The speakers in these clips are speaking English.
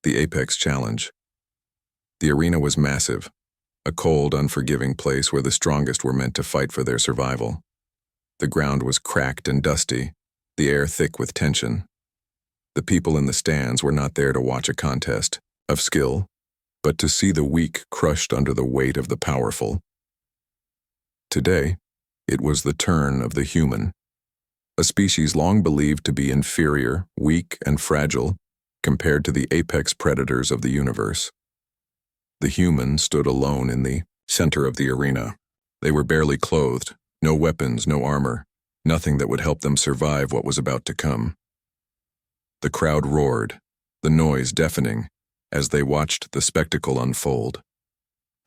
The Apex Challenge. The arena was massive, a cold, unforgiving place where the strongest were meant to fight for their survival. The ground was cracked and dusty, the air thick with tension. The people in the stands were not there to watch a contest of skill, but to see the weak crushed under the weight of the powerful. Today, it was the turn of the human, a species long believed to be inferior, weak, and fragile compared to the apex predators of the universe. The human stood alone in the center of the arena. They were barely clothed, no weapons, no armor, nothing that would help them survive what was about to come. The crowd roared, the noise deafening, as they watched the spectacle unfold.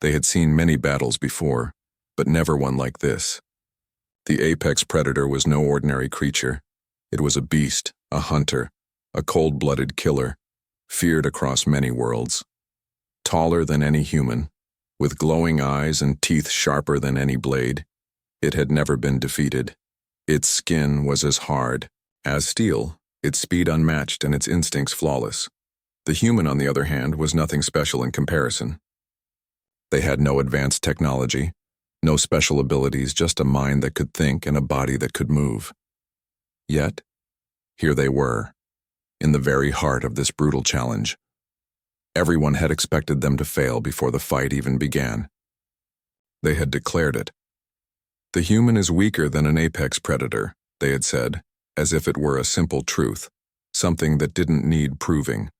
They had seen many battles before, but never one like this. The apex predator was no ordinary creature. It was a beast, a hunter, a cold-blooded killer, feared across many worlds. Taller than any human, with glowing eyes and teeth sharper than any blade, it had never been defeated. Its skin was as hard as steel, its speed unmatched and its instincts flawless. The human, on the other hand, was nothing special in comparison. They had no advanced technology, no special abilities, just a mind that could think and a body that could move. Yet, here they were, in the very heart of this brutal challenge. Everyone had expected them to fail before the fight even began. They had declared it. The human is weaker than an apex predator, they had said, as if it were a simple truth, something that didn't need proving.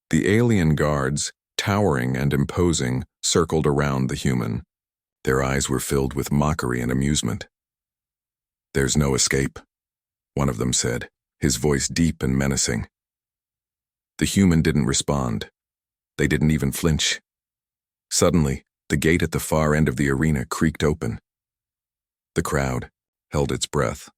The alien guards, towering and imposing, circled around the human. Their eyes were filled with mockery and amusement. "There's no escape," one of them said, his voice deep and menacing. The human didn't respond. They didn't even flinch. Suddenly, the gate at the far end of the arena creaked open. The crowd held its breath.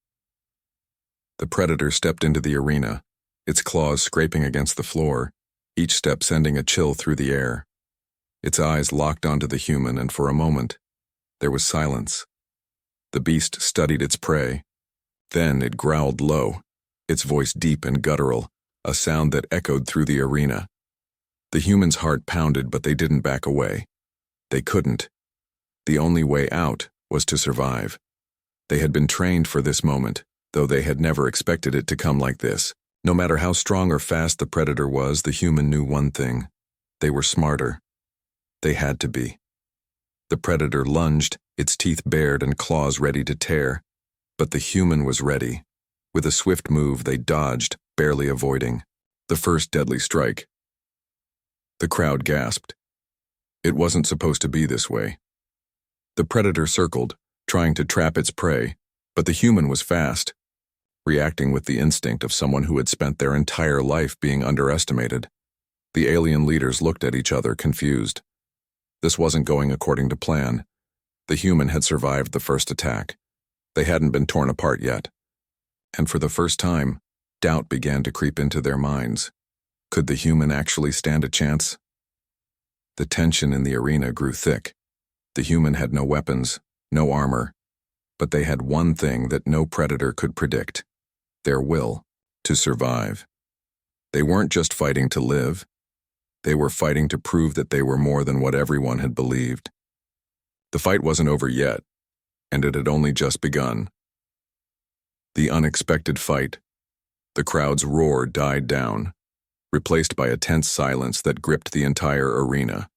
The predator stepped into the arena, its claws scraping against the floor, each step sending a chill through the air. Its eyes locked onto the human, and for a moment, there was silence. The beast studied its prey. Then it growled low, its voice deep and guttural, a sound that echoed through the arena. The human's heart pounded, but they didn't back away. They couldn't. The only way out was to survive. They had been trained for this moment, though they had never expected it to come like this. No matter how strong or fast the predator was, the human knew one thing. They were smarter. They had to be. The predator lunged, its teeth bared and claws ready to tear. But the human was ready. With a swift move, they dodged, barely avoiding. The first deadly strike. The crowd gasped. It wasn't supposed to be this way. The predator circled, trying to trap its prey, but the human was fast, reacting with the instinct of someone who had spent their entire life being underestimated. The alien leaders looked at each other, confused. This wasn't going according to plan. The human had survived the first attack. They hadn't been torn apart yet. And for the first time, doubt began to creep into their minds. Could the human actually stand a chance? The tension in the arena grew thick. The human had no weapons, no armor, but they had one thing that no predator could predict: their will to survive. They weren't just fighting to live. They were fighting to prove that they were more than what everyone had believed. The fight wasn't over yet, and it had only just begun. The unexpected fight. The crowd's roar died down, replaced by a tense silence that gripped the entire arena.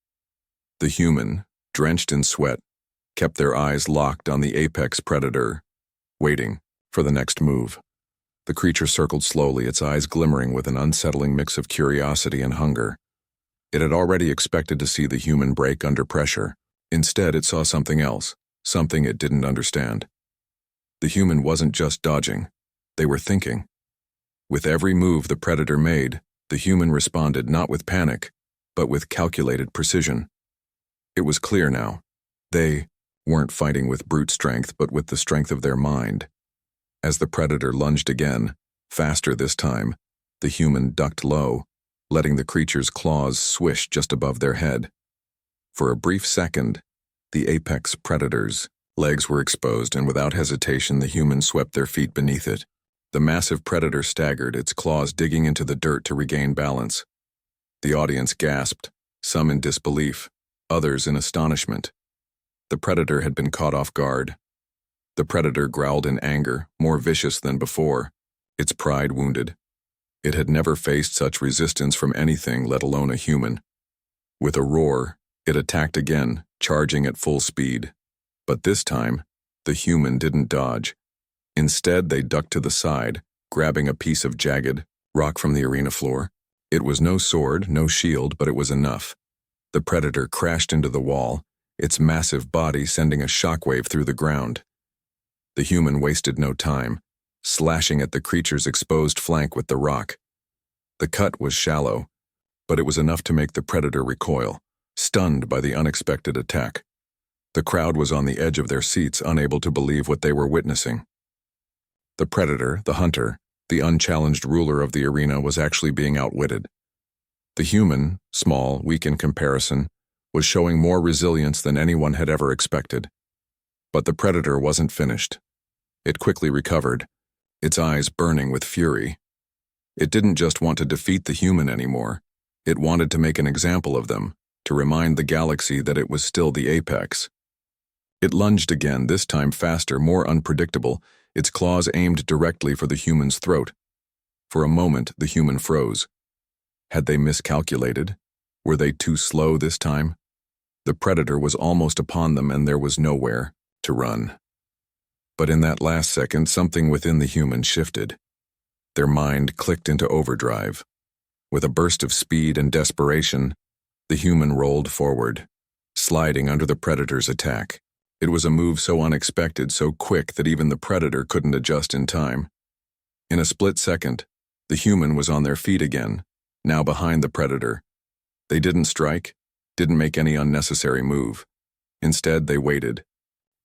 The human, drenched in sweat, kept their eyes locked on the apex predator, waiting for the next move. The creature circled slowly, its eyes glimmering with an unsettling mix of curiosity and hunger. It had already expected to see the human break under pressure. Instead, it saw something else, something it didn't understand. The human wasn't just dodging. They were thinking. With every move the predator made, the human responded not with panic, but with calculated precision. It was clear now. They weren't fighting with brute strength, but with the strength of their mind. As the predator lunged again, faster this time, the human ducked low, letting the creature's claws swish just above their head. For a brief second, the apex predator's legs were exposed, and without hesitation the human swept their feet beneath it. The massive predator staggered, its claws digging into the dirt to regain balance. The audience gasped, some in disbelief, others in astonishment. The predator had been caught off guard. The predator growled in anger, more vicious than before, its pride wounded. It had never faced such resistance from anything, let alone a human. With a roar, it attacked again, charging at full speed. But this time, the human didn't dodge. Instead, they ducked to the side, grabbing a piece of jagged rock from the arena floor. It was no sword, no shield, but it was enough. The predator crashed into the wall, its massive body sending a shockwave through the ground. The human wasted no time, slashing at the creature's exposed flank with the rock. The cut was shallow, but it was enough to make the predator recoil, stunned by the unexpected attack. The crowd was on the edge of their seats, unable to believe what they were witnessing. The predator, the hunter, the unchallenged ruler of the arena, was actually being outwitted. The human, small, weak in comparison, was showing more resilience than anyone had ever expected. But the predator wasn't finished. It quickly recovered, its eyes burning with fury. It didn't just want to defeat the human anymore. It wanted to make an example of them, to remind the galaxy that it was still the apex. It lunged again, this time faster, more unpredictable, its claws aimed directly for the human's throat. For a moment, the human froze. Had they miscalculated? Were they too slow this time? The predator was almost upon them, and there was nowhere to run. But in that last second, something within the human shifted. Their mind clicked into overdrive. With a burst of speed and desperation, the human rolled forward, sliding under the predator's attack. It was a move so unexpected, so quick that even the predator couldn't adjust in time. In a split second, the human was on their feet again, now behind the predator. They didn't strike, didn't make any unnecessary move. Instead, they waited,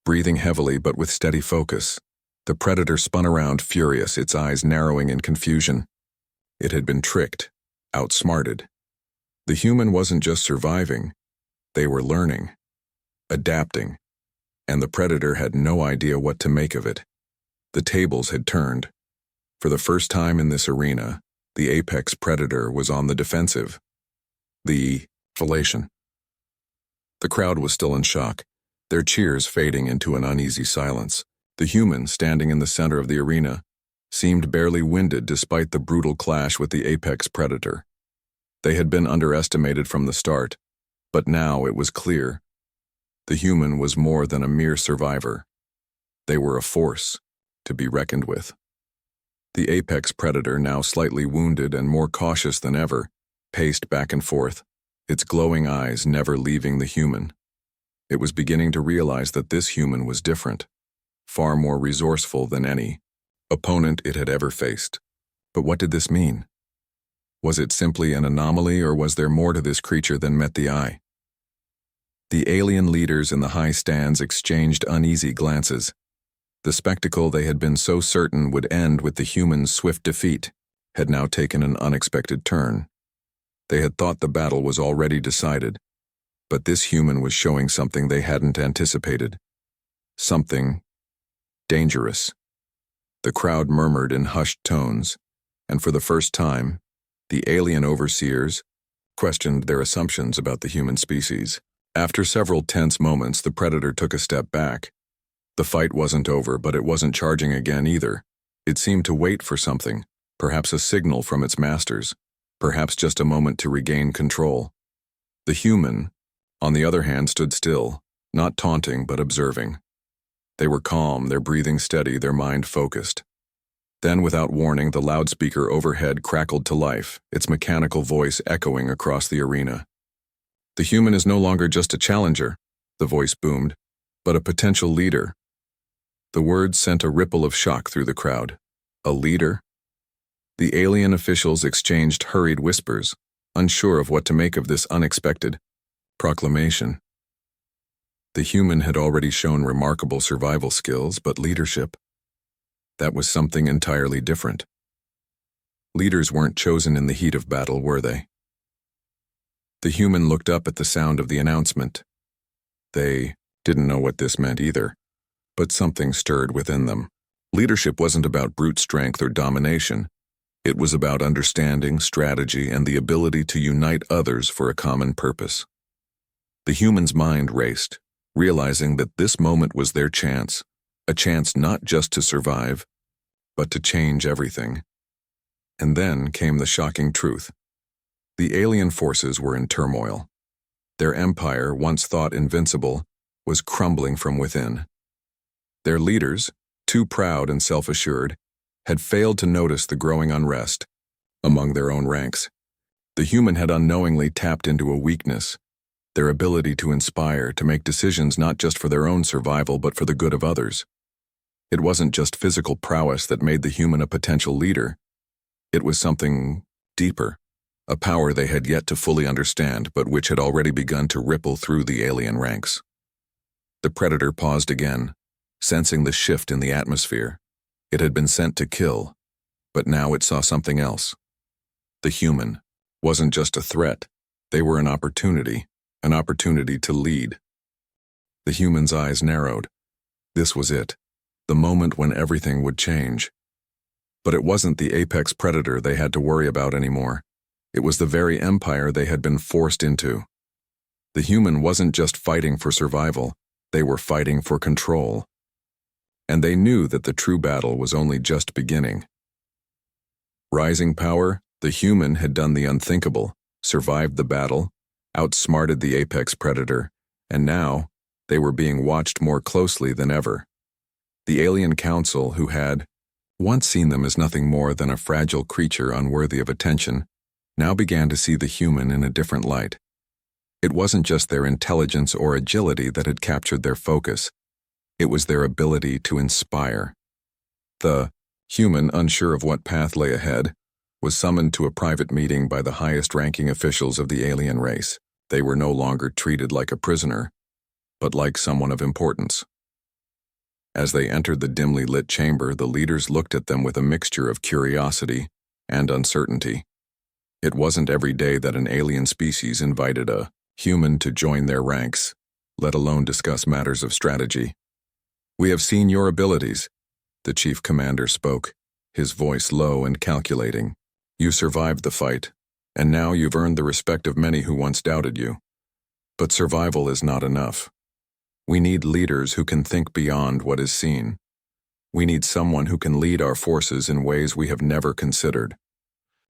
breathing heavily but with steady focus. The predator spun around, furious, its eyes narrowing in confusion. It had been tricked, outsmarted. The human wasn't just surviving, they were learning, adapting, and the predator had no idea what to make of it. The tables had turned. For the first time in this arena, the apex predator was on the defensive. The fellation. The crowd was still in shock, their cheers fading into an uneasy silence. The human, standing in the center of the arena, seemed barely winded despite the brutal clash with the apex predator. They had been underestimated from the start, but now it was clear. The human was more than a mere survivor. They were a force to be reckoned with. The apex predator, now slightly wounded and more cautious than ever, paced back and forth, its glowing eyes never leaving the human. It was beginning to realize that this human was different, far more resourceful than any opponent it had ever faced. But what did this mean? Was it simply an anomaly, or was there more to this creature than met the eye? The alien leaders in the high stands exchanged uneasy glances. The spectacle they had been so certain would end with the human's swift defeat had now taken an unexpected turn. They had thought the battle was already decided, but this human was showing something they hadn't anticipated. Something dangerous. The crowd murmured in hushed tones, and for the first time, the alien overseers questioned their assumptions about the human species. After several tense moments, the predator took a step back. The fight wasn't over, but it wasn't charging again either. It seemed to wait for something, perhaps a signal from its masters, perhaps just a moment to regain control. The human, on the other hand, stood still, not taunting but observing. They were calm, their breathing steady, their mind focused. Then, without warning, the loudspeaker overhead crackled to life, its mechanical voice echoing across the arena. "The human is no longer just a challenger," the voice boomed, "but a potential leader." The words sent a ripple of shock through the crowd. A leader? The alien officials exchanged hurried whispers, unsure of what to make of this unexpected proclamation. The human had already shown remarkable survival skills, but leadership? That was something entirely different. Leaders weren't chosen in the heat of battle, were they? The human looked up at the sound of the announcement. They didn't know what this meant either, but something stirred within them. Leadership wasn't about brute strength or domination. It was about understanding, strategy, and the ability to unite others for a common purpose. The human's mind raced, realizing that this moment was their chance, a chance not just to survive, but to change everything. And then came the shocking truth. The alien forces were in turmoil. Their empire, once thought invincible, was crumbling from within. Their leaders, too proud and self-assured, had failed to notice the growing unrest among their own ranks. The human had unknowingly tapped into a weakness, their ability to inspire, to make decisions not just for their own survival but for the good of others. It wasn't just physical prowess that made the human a potential leader. It was something deeper, a power they had yet to fully understand but which had already begun to ripple through the alien ranks. The predator paused again, sensing the shift in the atmosphere. It had been sent to kill, but now it saw something else. The human wasn't just a threat, they were an opportunity to lead. The human's eyes narrowed. This was it, the moment when everything would change. But it wasn't the apex predator they had to worry about anymore. It was the very empire they had been forced into. The human wasn't just fighting for survival, they were fighting for control. And they knew that the true battle was only just beginning. Rising power, the human had done the unthinkable, survived the battle, outsmarted the apex predator, and now they were being watched more closely than ever. The alien council, who had once seen them as nothing more than a fragile creature unworthy of attention, now began to see the human in a different light. It wasn't just their intelligence or agility that had captured their focus. It was their ability to inspire. The human, unsure of what path lay ahead, was summoned to a private meeting by the highest-ranking officials of the alien race. They were no longer treated like a prisoner, but like someone of importance. As they entered the dimly lit chamber, the leaders looked at them with a mixture of curiosity and uncertainty. It wasn't every day that an alien species invited a human to join their ranks, let alone discuss matters of strategy. "We have seen your abilities," the chief commander spoke, his voice low and calculating. "You survived the fight, and now you've earned the respect of many who once doubted you. But survival is not enough. We need leaders who can think beyond what is seen. We need someone who can lead our forces in ways we have never considered."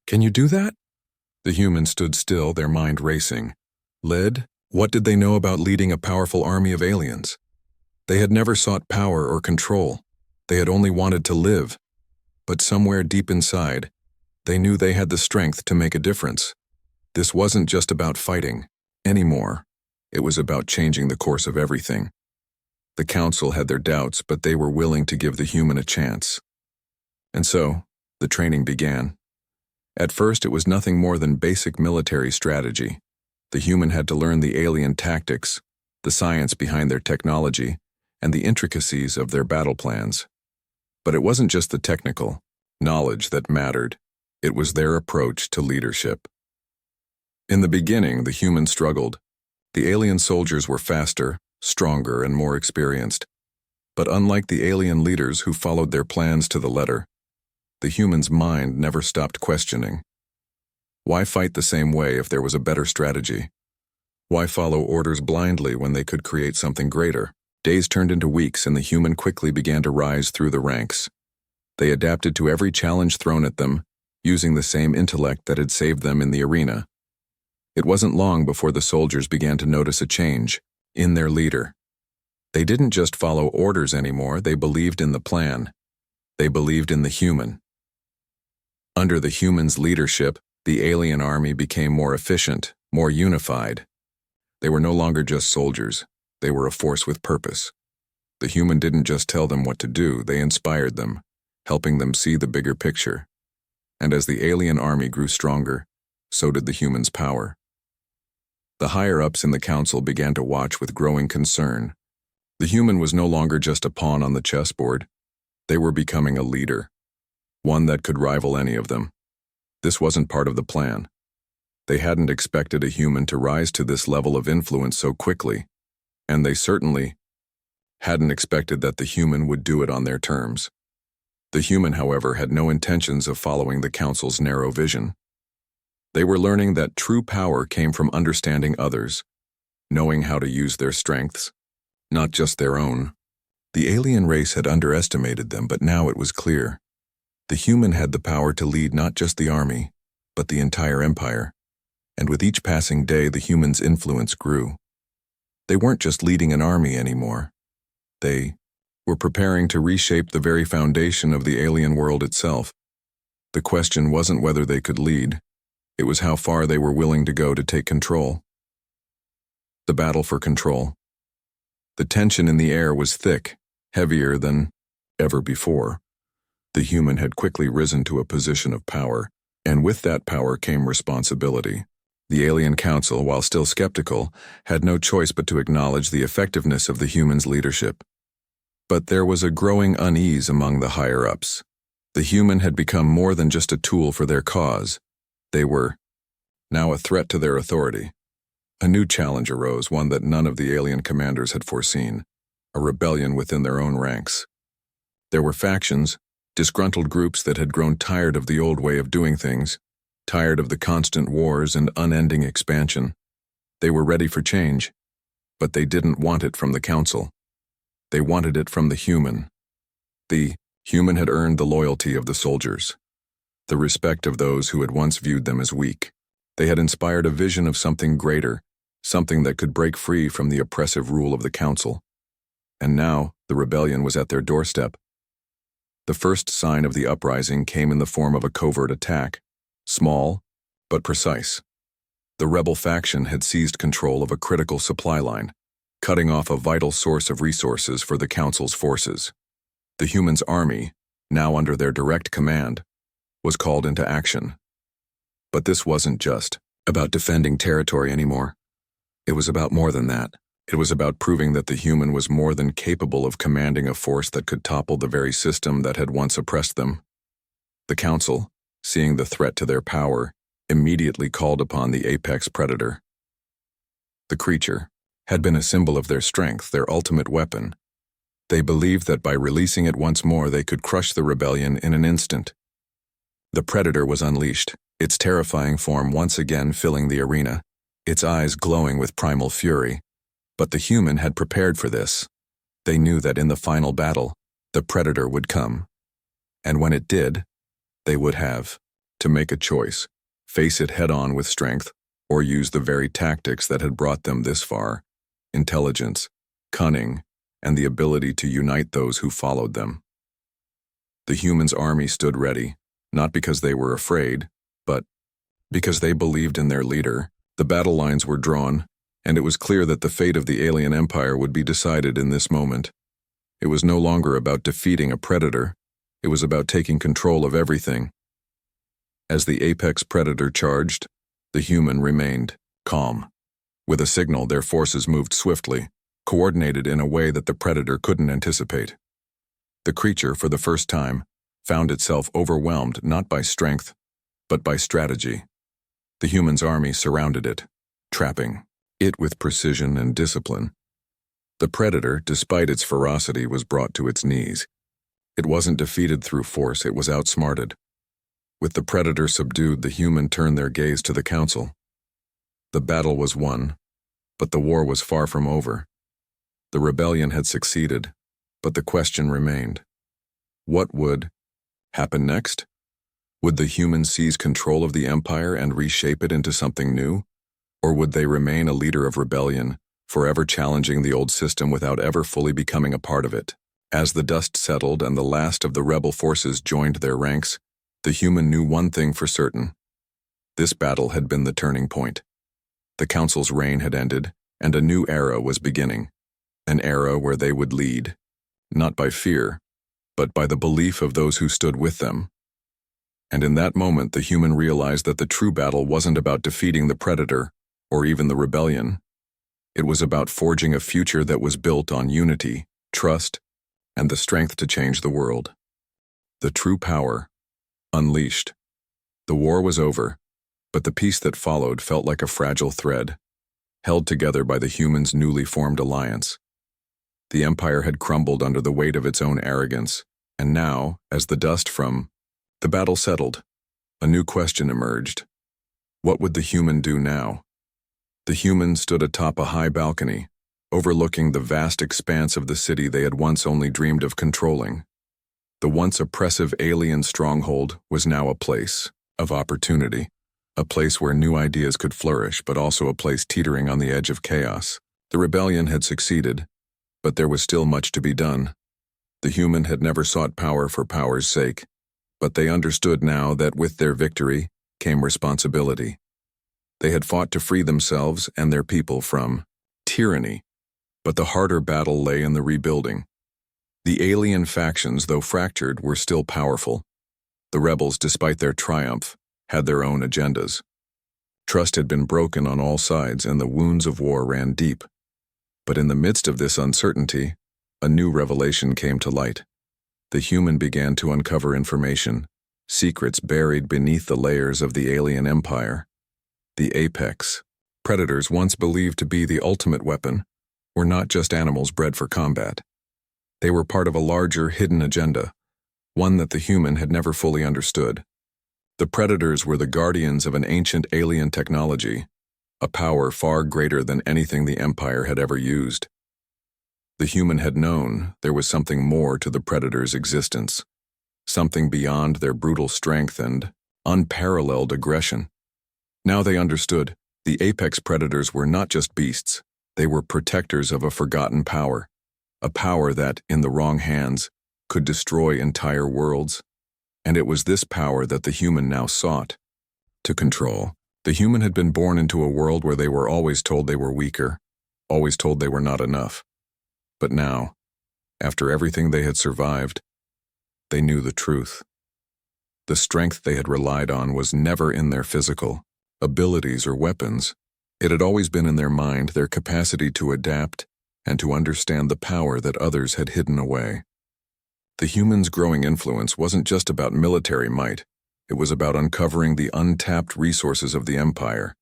"Can you do that?" The humans stood still, their mind racing. Led? What did they know about leading a powerful army of aliens? They had never sought power or control. They had only wanted to live. But somewhere deep inside, they knew they had the strength to make a difference. This wasn't just about fighting anymore. It was about changing the course of everything. The council had their doubts, but they were willing to give the human a chance. And so, the training began. At first, it was nothing more than basic military strategy. The human had to learn the alien tactics, the science behind their technology, and the intricacies of their battle plans. But it wasn't just the technical knowledge that mattered. It was their approach to leadership. In the beginning, the human struggled. The alien soldiers were faster, stronger, and more experienced. But unlike the alien leaders who followed their plans to the letter, the human's mind never stopped questioning. Why fight the same way if there was a better strategy? Why follow orders blindly when they could create something greater? Days turned into weeks, and the human quickly began to rise through the ranks. They adapted to every challenge thrown at them, using the same intellect that had saved them in the arena. It wasn't long before the soldiers began to notice a change in their leader. They didn't just follow orders anymore, they believed in the plan. They believed in the human. Under the human's leadership, the alien army became more efficient, more unified. They were no longer just soldiers, they were a force with purpose. The human didn't just tell them what to do, they inspired them, helping them see the bigger picture. And as the alien army grew stronger, so did the human's power. The higher-ups in the council began to watch with growing concern. The human was no longer just a pawn on the chessboard. They were becoming a leader, one that could rival any of them. This wasn't part of the plan. They hadn't expected a human to rise to this level of influence so quickly, and they certainly hadn't expected that the human would do it on their terms. The human, however, had no intentions of following the council's narrow vision. They were learning that true power came from understanding others, knowing how to use their strengths, not just their own. The alien race had underestimated them, but now it was clear. The human had the power to lead not just the army, but the entire empire. And with each passing day, the human's influence grew. They weren't just leading an army anymore. They were preparing to reshape the very foundation of the alien world itself. The question wasn't whether they could lead. It was how far they were willing to go to take control. The battle for control. The tension in the air was thick, heavier than ever before. The human had quickly risen to a position of power, and with that power came responsibility. The alien council, while still skeptical, had no choice but to acknowledge the effectiveness of the human's leadership. But there was a growing unease among the higher-ups. The human had become more than just a tool for their cause. They were now a threat to their authority. A new challenge arose, one that none of the alien commanders had foreseen, a rebellion within their own ranks. There were factions, disgruntled groups that had grown tired of the old way of doing things, tired of the constant wars and unending expansion. They were ready for change, but they didn't want it from the council. They wanted it from the human. The human had earned the loyalty of the soldiers, the respect of those who had once viewed them as weak. They had inspired a vision of something greater, something that could break free from the oppressive rule of the council. And now, the rebellion was at their doorstep. The first sign of the uprising came in the form of a covert attack, small, but precise. The rebel faction had seized control of a critical supply line, cutting off a vital source of resources for the council's forces. The human's army, now under their direct command, was called into action. But this wasn't just about defending territory anymore. It was about more than that. It was about proving that the human was more than capable of commanding a force that could topple the very system that had once oppressed them. The council, seeing the threat to their power, immediately called upon the apex predator. The creature had been a symbol of their strength, their ultimate weapon. They believed that by releasing it once more, they could crush the rebellion in an instant. The predator was unleashed, its terrifying form once again filling the arena, its eyes glowing with primal fury. But the human had prepared for this. They knew that in the final battle, the predator would come. And when it did, they would have to make a choice, face it head-on with strength, or use the very tactics that had brought them this far: intelligence, cunning, and the ability to unite those who followed them. The human's army stood ready, not because they were afraid, but because they believed in their leader. The battle lines were drawn, and it was clear that the fate of the alien empire would be decided in this moment. It was no longer about defeating a predator. It was about taking control of everything. As the apex predator charged, the human remained calm. With a signal, their forces moved swiftly, coordinated in a way that the predator couldn't anticipate. The creature, for the first time, found itself overwhelmed not by strength, but by strategy. The human's army surrounded it, trapping it with precision and discipline. The predator, despite its ferocity, was brought to its knees. It wasn't defeated through force, it was outsmarted. With the predator subdued, the human turned their gaze to the council. The battle was won, but the war was far from over. The rebellion had succeeded, but the question remained: what would happen next? Would the humans seize control of the empire and reshape it into something new? Or would they remain a leader of rebellion, forever challenging the old system without ever fully becoming a part of it? As the dust settled and the last of the rebel forces joined their ranks, the human knew one thing for certain. This battle had been the turning point. The council's reign had ended, and a new era was beginning. An era where they would lead, not by fear, but by the belief of those who stood with them. And in that moment, the human realized that the true battle wasn't about defeating the predator, or even the rebellion. It was about forging a future that was built on unity, trust, and the strength to change the world. The true power, unleashed. The war was over, but the peace that followed felt like a fragile thread, held together by the humans' newly formed alliance. The empire had crumbled under the weight of its own arrogance, And now, as the dust from the battle settled, a new question emerged. What would the human do now? The human stood atop a high balcony, overlooking the vast expanse of the city they had once only dreamed of controlling. The once oppressive alien stronghold was now a place of opportunity, a place where new ideas could flourish, but also a place teetering on the edge of chaos. The rebellion had succeeded, but there was still much to be done. The human had never sought power for power's sake, but they understood now that with their victory came responsibility. They had fought to free themselves and their people from tyranny, but the harder battle lay in the rebuilding. The alien factions, though fractured, were still powerful. The rebels, despite their triumph, had their own agendas. Trust had been broken on all sides, and the wounds of war ran deep. But in the midst of this uncertainty, a new revelation came to light. The human began to uncover information, secrets buried beneath the layers of the alien empire. The apex, predators once believed to be the ultimate weapon, were not just animals bred for combat. They were part of a larger, hidden agenda, one that the human had never fully understood. The predators were the guardians of an ancient alien technology, a power far greater than anything the Empire had ever used. The human had known there was something more to the predators' existence, something beyond their brutal strength and unparalleled aggression. Now they understood, the apex predators were not just beasts, they were protectors of a forgotten power, a power that, in the wrong hands, could destroy entire worlds. And it was this power that the human now sought to control. The human had been born into a world where they were always told they were weaker, always told they were not enough. But now, after everything they had survived, they knew the truth. The strength they had relied on was never in their physical abilities or weapons. It had always been in their mind, their capacity to adapt and to understand the power that others had hidden away. The human's growing influence wasn't just about military might, it was about uncovering the untapped resources of the Empire.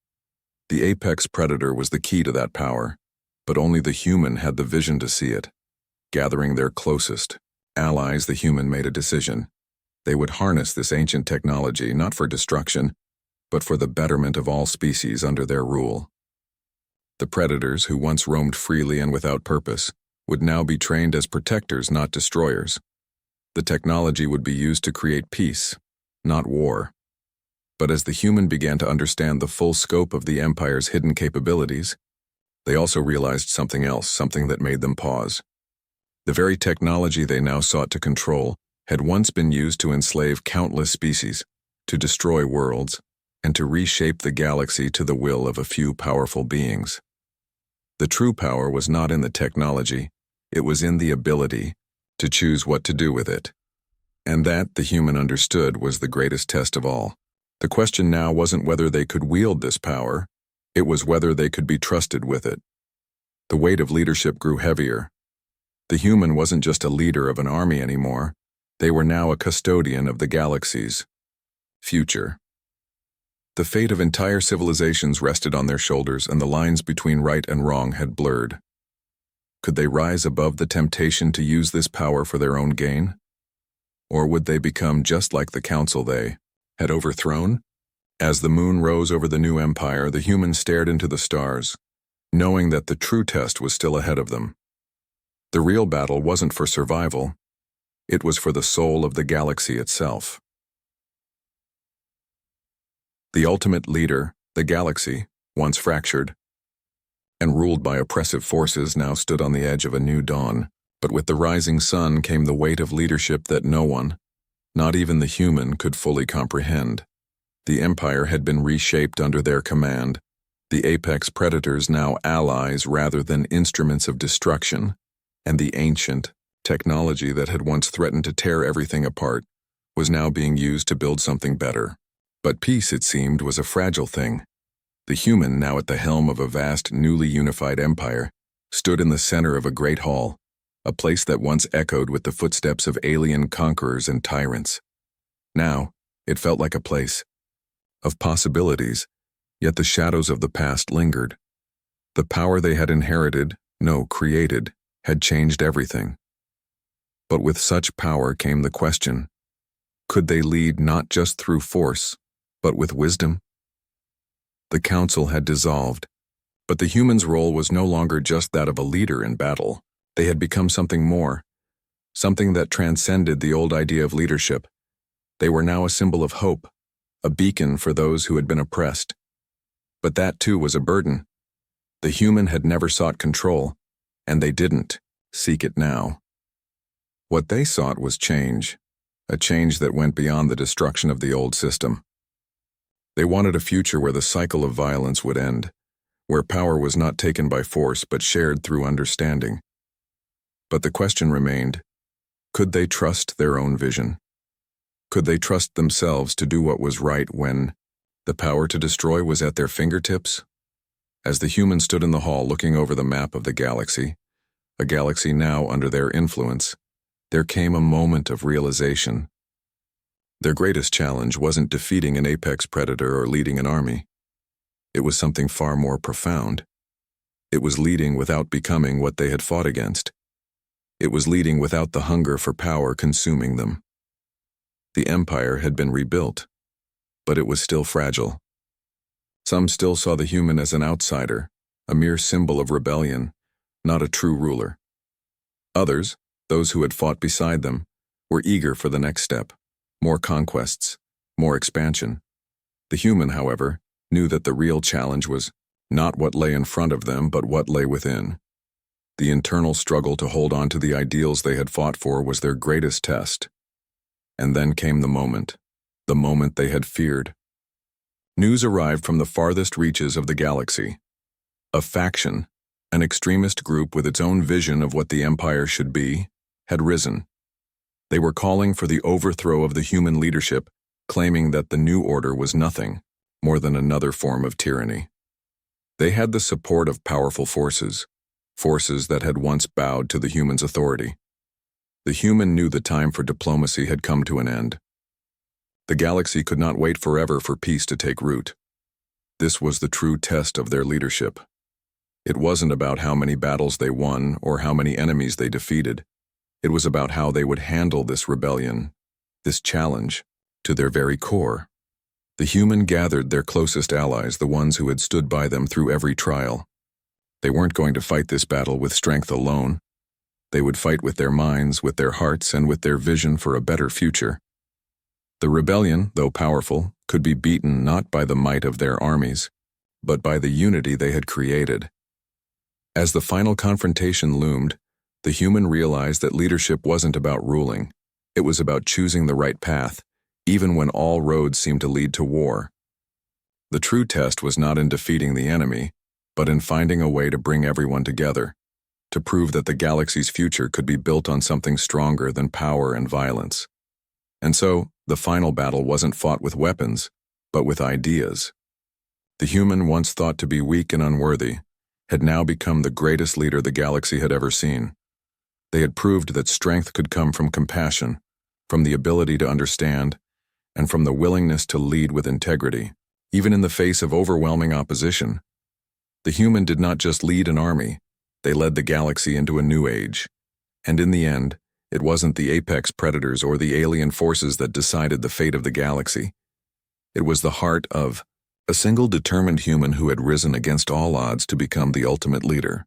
The apex predator was the key to that power, but only the human had the vision to see it. Gathering their closest allies, the human made a decision. They would harness this ancient technology not for destruction, but for the betterment of all species under their rule. The predators, who once roamed freely and without purpose, would now be trained as protectors, not destroyers. The technology would be used to create peace, not war. But as the human began to understand the full scope of the Empire's hidden capabilities, they also realized something else, something that made them pause. The very technology they now sought to control had once been used to enslave countless species, to destroy worlds, and to reshape the galaxy to the will of a few powerful beings. The true power was not in the technology, it was in the ability to choose what to do with it. And that, the human understood, was the greatest test of all. The question now wasn't whether they could wield this power, it was whether they could be trusted with it. The weight of leadership grew heavier. The human wasn't just a leader of an army anymore, they were now a custodian of the galaxy's future. The fate of entire civilizations rested on their shoulders, and the lines between right and wrong had blurred. Could they rise above the temptation to use this power for their own gain? Or would they become just like the council they had overthrown? As the moon rose over the new empire, the humans stared into the stars, knowing that the true test was still ahead of them. The real battle wasn't for survival, it was for the soul of the galaxy itself. The ultimate leader, the galaxy, once fractured and ruled by oppressive forces, now stood on the edge of a new dawn. But with the rising sun came the weight of leadership that no one, not even the human, could fully comprehend. The Empire had been reshaped under their command, the apex predators now allies rather than instruments of destruction, and the ancient technology that had once threatened to tear everything apart was now being used to build something better. But peace, it seemed, was a fragile thing. The human, now at the helm of a vast, newly unified empire, stood in the center of a great hall, a place that once echoed with the footsteps of alien conquerors and tyrants. Now, it felt like a place of possibilities, yet the shadows of the past lingered. The power they had inherited, no, created, had changed everything. But with such power came the question, could they lead not just through force, but with wisdom? The council had dissolved, but the humans' role was no longer just that of a leader in battle. They had become something more, something that transcended the old idea of leadership. They were now a symbol of hope, a beacon for those who had been oppressed. But that too was a burden. The human had never sought control, and they didn't seek it now. What they sought was change, a change that went beyond the destruction of the old system. They wanted a future where the cycle of violence would end, where power was not taken by force but shared through understanding. But the question remained, could they trust their own vision? Could they trust themselves to do what was right when the power to destroy was at their fingertips? As the humans stood in the hall looking over the map of the galaxy, a galaxy now under their influence, there came a moment of realization. Their greatest challenge wasn't defeating an apex predator or leading an army. It was something far more profound. It was leading without becoming what they had fought against. It was leading without the hunger for power consuming them. The empire had been rebuilt, but it was still fragile. Some still saw the human as an outsider, a mere symbol of rebellion, not a true ruler. Others, those who had fought beside them, were eager for the next step, more conquests, more expansion. The human, however, knew that the real challenge was not what lay in front of them, but what lay within. The internal struggle to hold on to the ideals they had fought for was their greatest test. And then came the moment they had feared. News arrived from the farthest reaches of the galaxy. A faction, an extremist group with its own vision of what the empire should be, had risen. They were calling for the overthrow of the human leadership, claiming that the new order was nothing more than another form of tyranny. They had the support of powerful forces that had once bowed to the human's authority. The human knew the time for diplomacy had come to an end. The galaxy could not wait forever for peace to take root. This was the true test of their leadership. It wasn't about how many battles they won or how many enemies they defeated. It was about how they would handle this rebellion, this challenge, to their very core. The human gathered their closest allies, the ones who had stood by them through every trial. They weren't going to fight this battle with strength alone. They would fight with their minds, with their hearts, and with their vision for a better future. The rebellion, though powerful, could be beaten not by the might of their armies, but by the unity they had created. As the final confrontation loomed, the human realized that leadership wasn't about ruling. It was about choosing the right path, even when all roads seemed to lead to war. The true test was not in defeating the enemy, but in finding a way to bring everyone together, to prove that the galaxy's future could be built on something stronger than power and violence. And so, the final battle wasn't fought with weapons, but with ideas. The human, once thought to be weak and unworthy, had now become the greatest leader the galaxy had ever seen. They had proved that strength could come from compassion, from the ability to understand, and from the willingness to lead with integrity, even in the face of overwhelming opposition. The human did not just lead an army, they led the galaxy into a new age. And in the end, it wasn't the apex predators or the alien forces that decided the fate of the galaxy. It was the heart of a single determined human who had risen against all odds to become the ultimate leader.